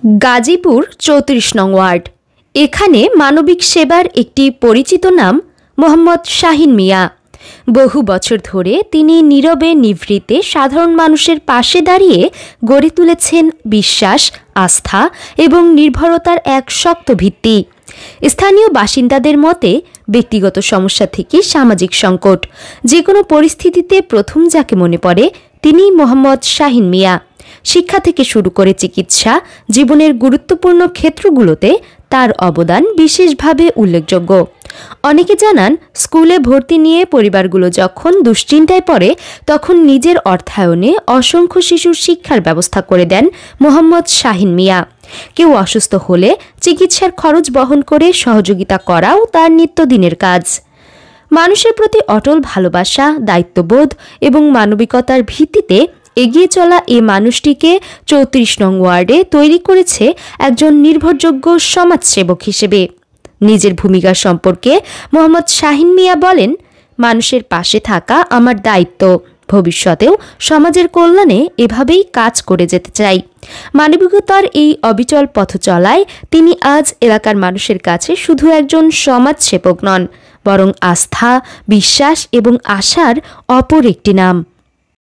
গাজীপুর ৩৪ নং ওয়ার্ড। এখানে মানবিক সেবার একটি পরিচিত নাম মোহাম্মদ শাহিন মিয়া। বহু বছর ধরে তিনি নীরবে নিভৃতে সাধারণ মানুষের পাশে দাঁড়িয়ে গড়ে তুলেছেন বিশ্বাস, আস্থা এবং নির্ভরতার এক শক্ত ভিত্তি। স্থানীয় বাসিন্দাদের মতে ব্যক্তিগত সমস্যা থেকে সামাজিক সংকট, যে কোনো পরিস্থিতিতে প্রথম যাকে মনে পড়ে তিনি মোহাম্মদ শাহিন মিয়া। শিক্ষা থেকে শুরু করে চিকিৎসা, জীবনের গুরুত্বপূর্ণ ক্ষেত্রগুলোতে তার অবদান বিশেষভাবে উল্লেখযোগ্য। অনেকে জানান, স্কুলে ভর্তি নিয়ে পরিবারগুলো যখন দুশ্চিন্তায় পড়ে তখন নিজের অর্থায়নে অসংখ্য শিশুর শিক্ষার ব্যবস্থা করে দেন মোহাম্মদ শাহিন মিয়া। কেউ অসুস্থ হলে চিকিৎসার খরচ বহন করে সহযোগিতা করাও তার নিত্যদিনের কাজ। মানুষের প্রতি অটল ভালোবাসা, দায়িত্ববোধ এবং মানবিকতার ভিত্তিতে এগিয়ে চলা এ মানুষটিকে ৩৪ নং ওয়ার্ডে তৈরি করেছে একজন নির্ভরযোগ্য সমাজসেবক হিসেবে। নিজের ভূমিকা সম্পর্কে মোহাম্মদ শাহিন মিয়া বলেন, মানুষের পাশে থাকা আমার দায়িত্ব। ভবিষ্যতেও সমাজের কল্যাণে এভাবেই কাজ করে যেতে চাই। মানবিকতার এই অবিচল পথ চলায় তিনি আজ এলাকার মানুষের কাছে শুধু একজন সমাজসেবক নন, বরং আস্থা, বিশ্বাস এবং আশার অপর একটি নাম।